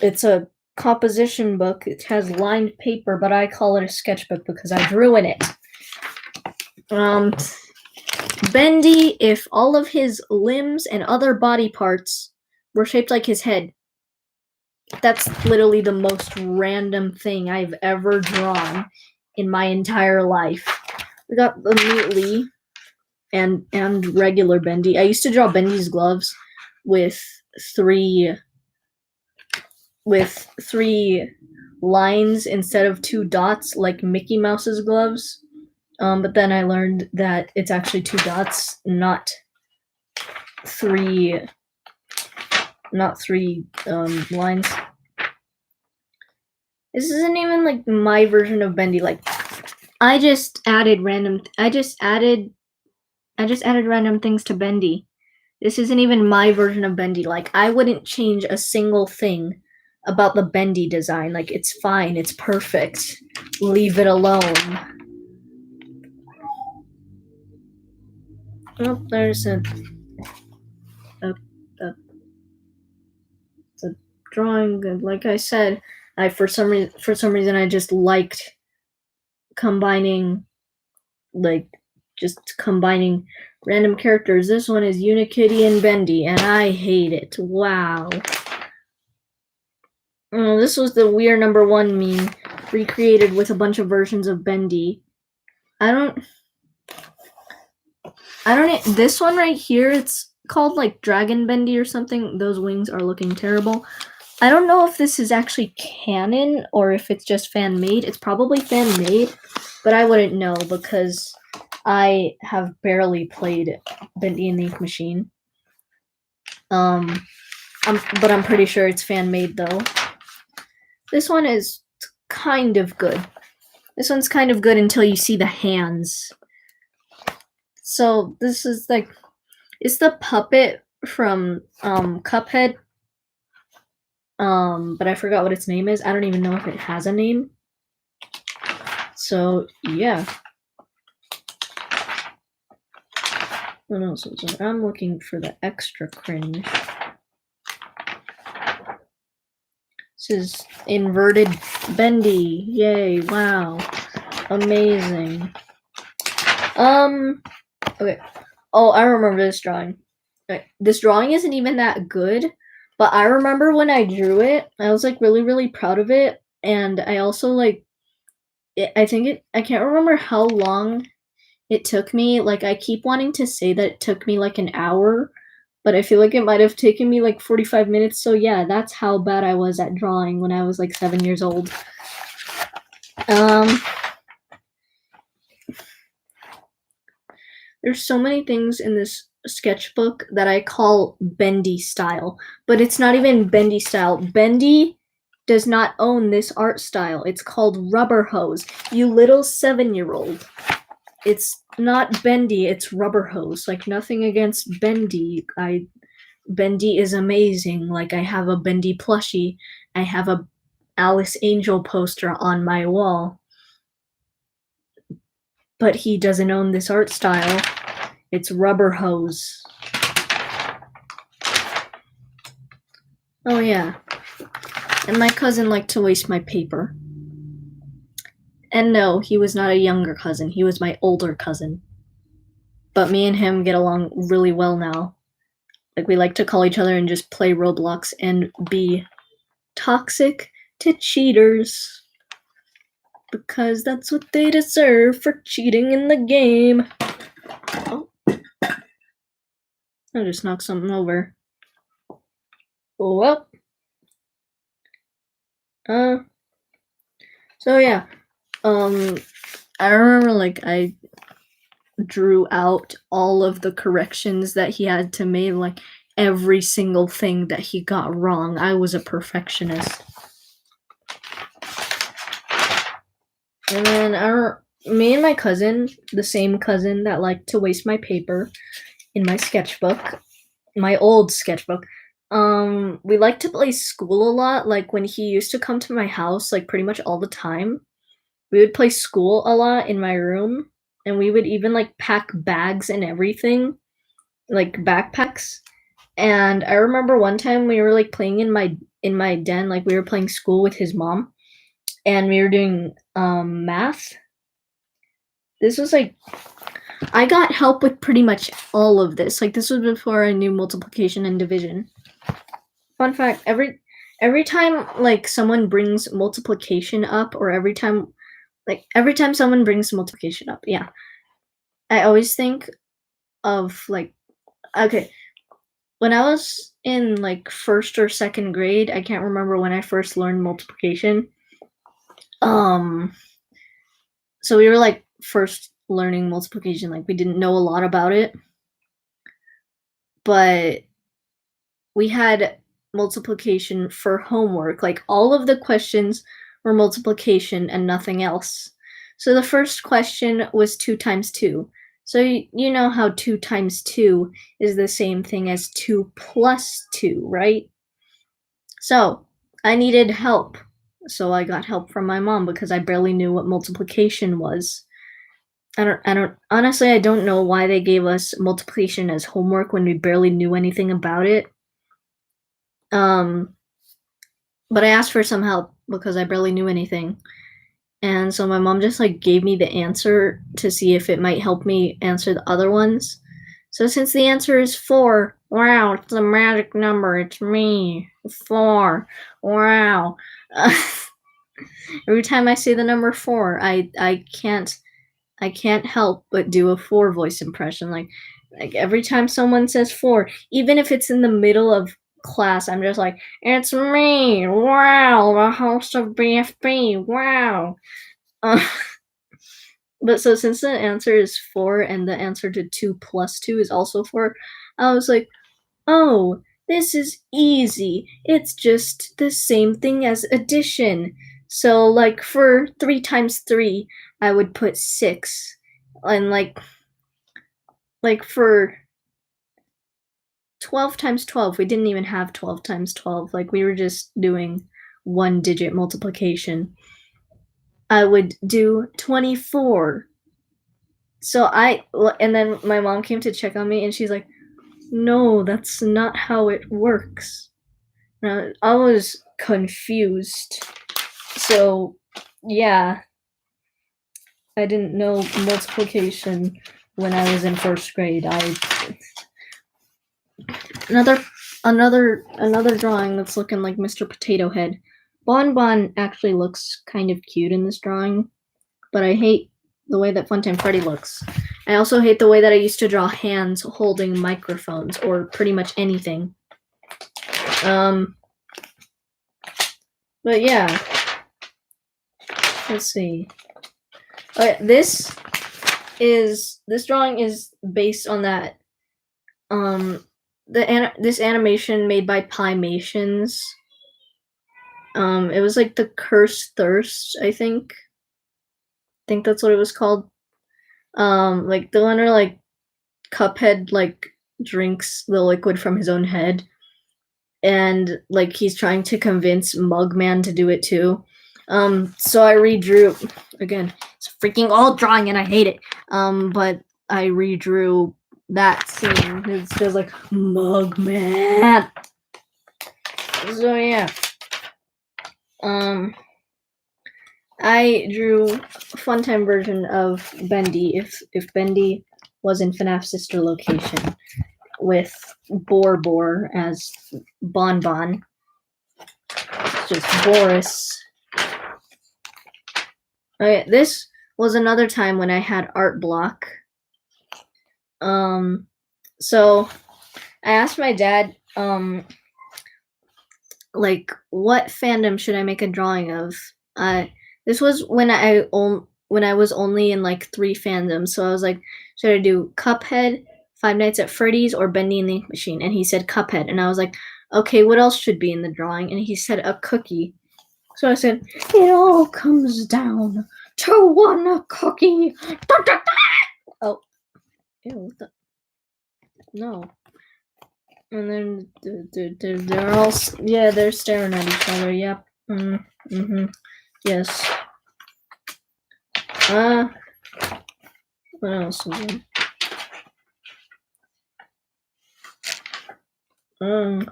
It's a composition book. It has lined paper, but I call it a sketchbook because I drew in it. Bendy, if all of his limbs and other body parts were shaped like his head. That's literally the most random thing I've ever drawn in my entire life. We got the Mutely and regular Bendy. I used to draw Bendy's gloves with three lines instead of 2 dots like Mickey Mouse's gloves. But then I learned that it's actually 2 dots, not three lines. This isn't even like my version of Bendy. Like, I just added random things to Bendy. This isn't even my version of Bendy. Like, I wouldn't change a single thing about the Bendy design. Like, it's fine. It's perfect. Leave it alone. Oh, there's a drawing. Like I said, for some reason I just liked combining random characters. This one is Unikitty and Bendy, and I hate it. Wow. Oh, this was the We're Number 1 meme, recreated with a bunch of versions of Bendy. This one right here, it's called like Dragon Bendy or something. Those wings are looking terrible. I don't know if this is actually canon or if it's just fan-made. It's probably fan-made, but I wouldn't know because I have barely played Bendy and the Ink Machine. But I'm pretty sure it's fan-made though. This one is kind of good. This one's kind of good until you see the hands. So this is like, it's the puppet from Cuphead. But I forgot what its name is. I don't even know if it has a name. So yeah. What else was there? I'm looking for the extra cringe. This is inverted Bendy. Yay, wow. Amazing. Okay. Oh, I remember this drawing. Okay. This drawing isn't even that good, but I remember when I drew it, I was like really, really proud of it. And I also like, I can't remember how long it took me. Like, I keep wanting to say that it took me like an hour, but I feel like it might have taken me like 45 minutes. So yeah, that's how bad I was at drawing when I was like 7 years old. There's so many things in this sketchbook that I call Bendy style, but it's not even Bendy style. Bendy does not own this art style. It's called Rubber Hose. You little 7-year-old. It's not Bendy, it's Rubber Hose. Like, nothing against Bendy. Bendy is amazing. Like, I have a Bendy plushie. I have a Alice Angel poster on my wall. But he doesn't own this art style. It's Rubber Hose. Oh yeah. And my cousin liked to waste my paper. And no, he was not a younger cousin. He was my older cousin. But me and him get along really well now. Like, we like to call each other and just play Roblox and be toxic to cheaters. Because that's what they deserve for cheating in the game. Oh. I just knocked something over. Well. So yeah. I remember like I drew out all of the corrections that he had to make, like every single thing that he got wrong. I was a perfectionist. And then me and my cousin, the same cousin that liked to waste my paper in my sketchbook, my old sketchbook, we liked to play school a lot. Like, when he used to come to my house, like pretty much all the time, we would play school a lot in my room, and we would even like pack bags and everything, like backpacks. And I remember one time we were like playing in my den, like we were playing school with his mom, and we were doing math. This was like, I got help with pretty much all of this. Like, this was before I knew multiplication and division. Fun fact, every time like someone brings multiplication up, or every time someone brings multiplication up, yeah, I always think of like, okay, when I was in like first or second grade, I can't remember when I first learned multiplication. Um, so we were like first learning multiplication, like we didn't know a lot about it, but we had multiplication for homework. Like all of the questions were multiplication and nothing else. So the first question was 2 times 2. So you know how 2 times 2 is the same thing as 2 plus 2, right? So I needed help. So I got help from my mom because I barely knew what multiplication was. Honestly, I don't know why they gave us multiplication as homework when we barely knew anything about it. Um, but I asked for some help because I barely knew anything. And so my mom just like gave me the answer to see if it might help me answer the other ones. So since the answer is 4, wow, it's a magic number. It's me. 4. Wow. Every time I say the number 4, I can't help but do a 4 voice impression. Like every time someone says 4, even if it's in the middle of class, I'm just like, it's me. Wow, the host of BFB. Wow. But so since the answer is 4 and the answer to 2 plus 2 is also 4, I was like, oh, this is easy. It's just the same thing as addition. So like for 3 times 3, I would put 6. And like for 12 times 12, we didn't even have 12 times 12. Like we were just doing 1-digit multiplication. I would do 24. And then my mom came to check on me and she's like, no, that's not how it works. Now, I was confused. So, yeah, I didn't know multiplication when I was in first grade. Another drawing that's looking like Mr. Potato Head. Bon Bon actually looks kind of cute in this drawing, but I hate the way that Funtime Freddy looks. I also hate the way that I used to draw hands holding microphones or pretty much anything. But yeah. Let's see. Okay, this drawing is based on that this animation made by Pimations. It was like the Cursed Thirst, I think. I think that's what it was called. Like the one where like Cuphead like drinks the liquid from his own head, and like he's trying to convince Mugman to do it too. So I redrew again. It's a freaking old drawing and I hate it. But I redrew that scene. It's just like Mugman. So yeah. I drew a Funtime version of Bendy if Bendy was in FNAF Sister Location, with Bor as Bon Bon. It's just Boris. Okay, this was another time when I had art block. So I asked my dad, like, what fandom should I make a drawing of? This was when I was only in like 3 fandoms. So I was like, should I do Cuphead, Five Nights at Freddy's, or Bendy and the Ink Machine? And he said Cuphead, and I was like, okay, what else should be in the drawing? And he said a cookie. So I said, it all comes down to one cookie. Oh, ew, what the? No. And then they're all, yeah, they're staring at each other. Yep. Yes. What else is there?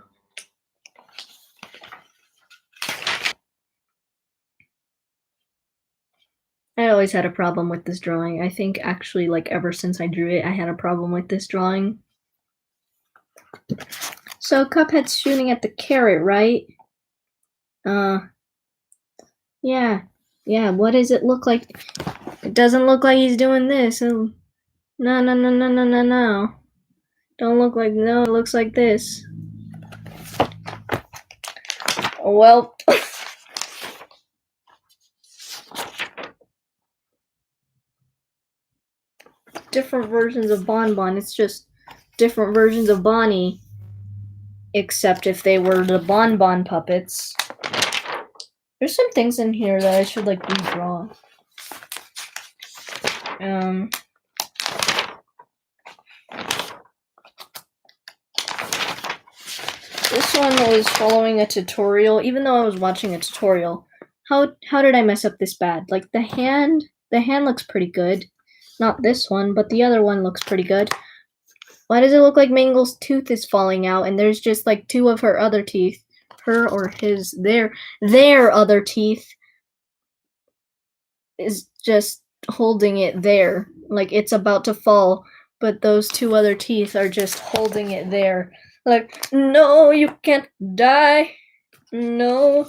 I always had a problem with this drawing. I think actually, like, ever since I drew it, I had a problem with this drawing. So Cuphead's shooting at the carrot, right? Yeah. Yeah, what does it look like? It doesn't look like he's doing this. Oh, no. Don't look like, no, it looks like this. Well. Different versions of Bon Bon. It's just different versions of Bonnie. Except if they were the Bon Bon puppets. There's some things in here that I should like redraw. This one was following a tutorial. Even though I was watching a tutorial, how did I mess up this bad? Like the hand looks pretty good. Not this one, but the other one looks pretty good. Why does it look like Mangle's tooth is falling out and there's just like two of her other teeth? Her or his, their other teeth is just holding it there. Like it's about to fall, but those two other teeth are just holding it there. Like, no, you can't die. No.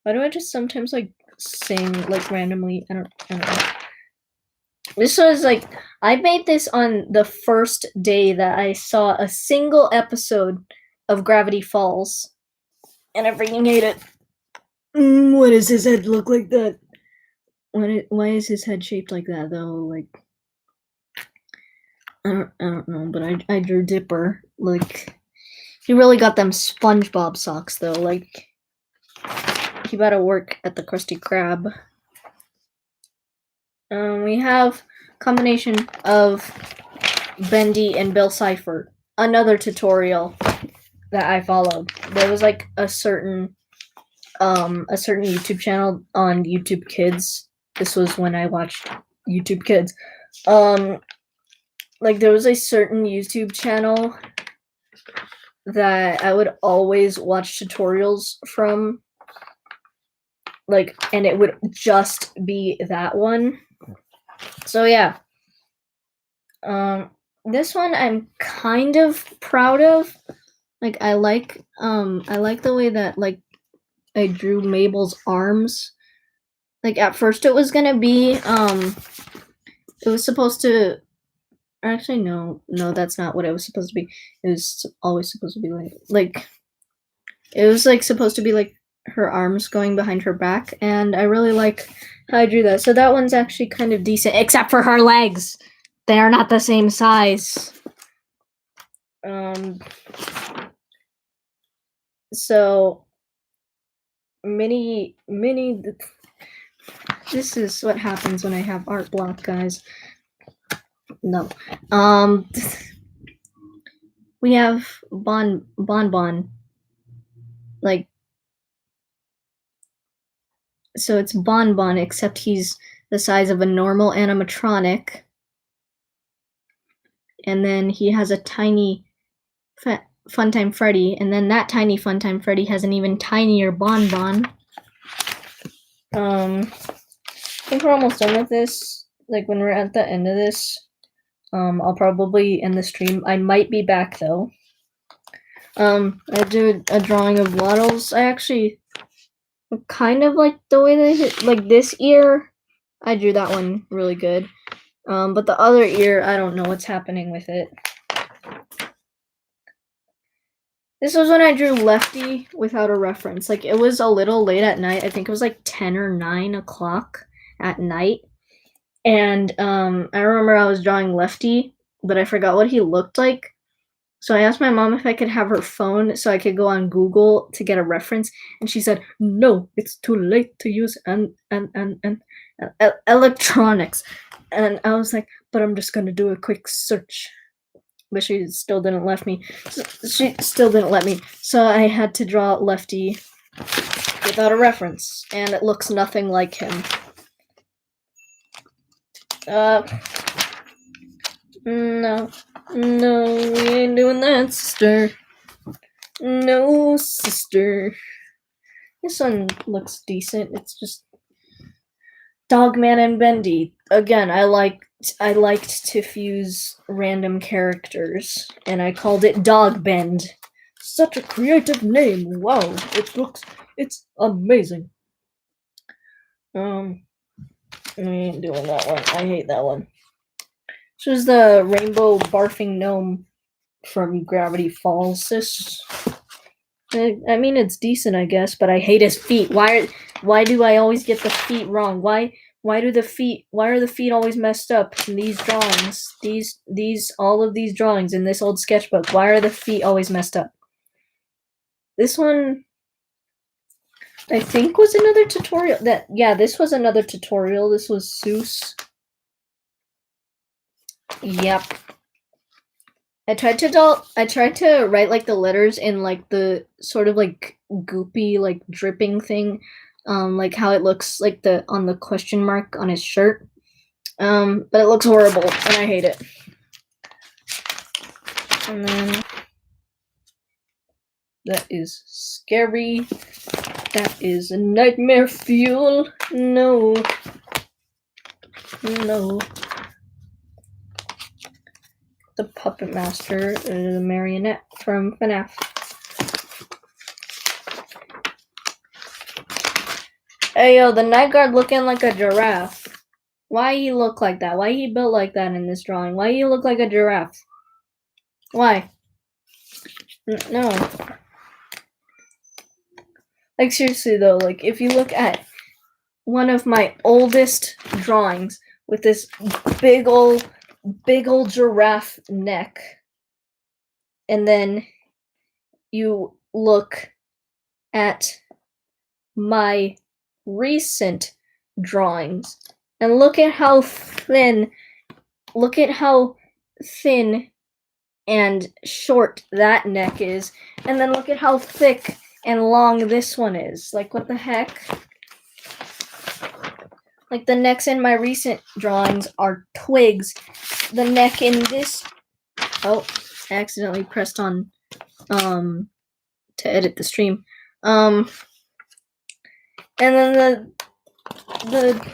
Why do I just sometimes like sing like randomly? I don't know. This was like, I made this on the first day that I saw a single episode of Gravity Falls. And I freaking hate it. Why does his head look like that? Why is his head shaped like that though? Like, I don't know, but I drew Dipper. Like, he really got them SpongeBob socks though. Like, he better work at the Krusty Krab. We have combination of Bendy and Bill Cipher. Another tutorial that I followed. There was like a certain YouTube channel on YouTube Kids. This was when I watched YouTube Kids. Like there was a certain YouTube channel that I would always watch tutorials from. Like, and it would just be that one. So yeah. This one I'm kind of proud of. Like I like the way that like I drew Mabel's arms. Like at first it was gonna be it was supposed to, actually no, that's not what it was supposed to be. It was always supposed to be like it was like supposed to be like her arms going behind her back, and I really like how I drew that. So that one's actually kind of decent, except for her legs. They are not the same size. So mini this is what happens when I have art block, guys. No. We have Bon Bon. Like, so it's Bon Bon, except he's the size of a normal animatronic. And then he has a tiny Funtime Freddy, and then that tiny Funtime Freddy has an even tinier Bon Bon. I think we're almost done with this. Like when we're at the end of this, I'll probably end the stream. I might be back though. I did a drawing of Waddles. I actually kind of like the way they hit, like this ear. I drew that one really good. But the other ear, I don't know what's happening with it. This was when I drew Lefty without a reference. Like, it was a little late at night. I think it was like 10 or 9 o'clock at night. And I remember I was drawing Lefty, but I forgot what he looked like. So I asked my mom if I could have her phone so I could go on Google to get a reference. And she said, no, it's too late to use electronics. And I was like, but I'm just going to do a quick search. But she still didn't let me. So I had to draw Lefty without a reference. And it looks nothing like him. No, we ain't doing that, sister. No, sister. This one looks decent. It's just Dogman and Bendy. Again, I liked to fuse random characters, and I called it Dog Bend. Such a creative name. Wow, It's amazing. I ain't doing that one. I hate that one. This was the rainbow barfing gnome from Gravity Falls. This, I mean, it's decent, I guess, but I hate his feet. Why do I always get the feet wrong? Why are the feet always messed up in these drawings? All of these drawings in this old sketchbook. Why are the feet always messed up? This one, I think, was another tutorial. This was another tutorial. This was Seuss. Yep. I tried to write like the letters in like the sort of like goopy, like dripping thing, like how it looks like on the question mark on his shirt. But it looks horrible and I hate it. And then that is scary. That is a nightmare fuel. No. The Puppet Master, the marionette from FNAF. Hey yo, the night guard looking like a giraffe. Why he look like that? Why he built like that in this drawing? Why he look like a giraffe? Why? No. Like seriously though, like if you look at one of my oldest drawings with this big old giraffe neck, and then you look at my recent drawings and look at how thin and short that neck is, and then look at how thick and long this one is. Like, what the heck? Like, the necks in my recent drawings are twigs. The neck in this... Oh, I accidentally pressed on to edit the stream. And then the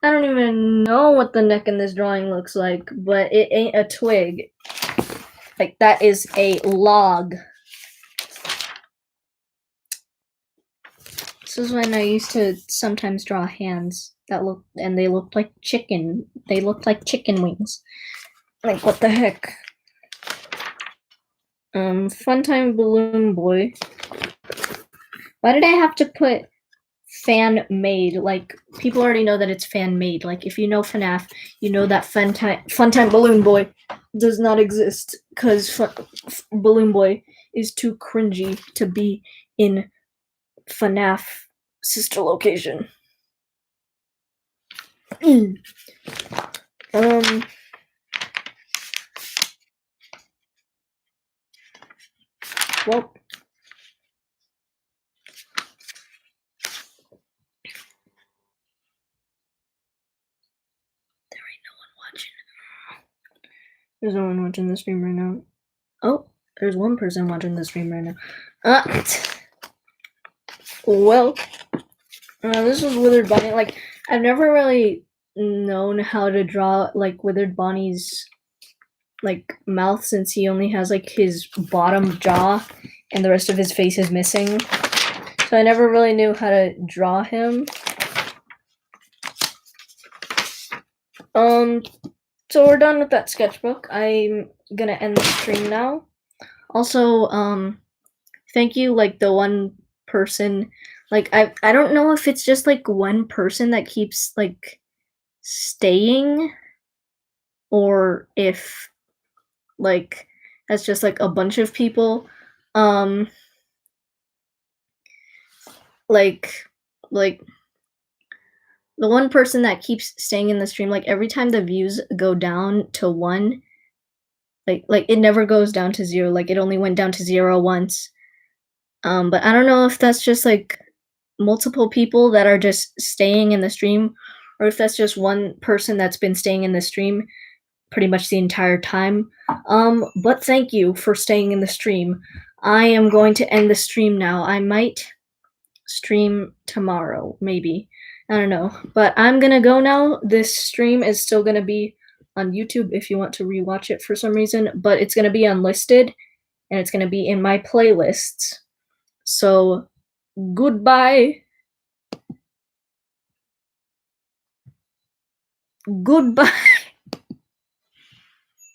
I don't even know what the neck in this drawing looks like, but it ain't a twig. Like, that is a log. This is when I used to sometimes draw hands that they looked like chicken. They looked like chicken wings. Like, what the heck? Funtime Balloon Boy. Why did I have to put fan made? Like, people already know that it's fan made. Like, if you know FNAF, you know that Funtime Balloon Boy does not exist because Balloon Boy is too cringy to be in FNAF sister location. Well, there's no one watching the stream right now. Oh, there's one person watching the stream right now. Well, this was Withered Bonnie. Like, I've never really known how to draw, like, Withered Bonnie's, like, mouth, since he only has, like, his bottom jaw and the rest of his face is missing. So I never really knew how to draw him. So we're done with that sketchbook. I'm gonna end the stream now. Also, thank you, like, the one person, like, I don't know if it's just, like, one person that keeps, like, staying, or if, like, that's just, like, a bunch of people. Like, the one person that keeps staying in the stream, like, every time the views go down to 1, like it never goes down to 0. Like, it only went down to 0 once. But I don't know if that's just, like, multiple people that are just staying in the stream, or if that's just one person that's been staying in the stream pretty much the entire time. But thank you for staying in the stream. I am going to end the stream now. I might stream tomorrow, maybe. I don't know. But I'm gonna go now. This stream is still gonna be on YouTube if you want to rewatch it for some reason, but it's gonna be unlisted, and it's gonna be in my playlists. So Goodbye. Goodbye.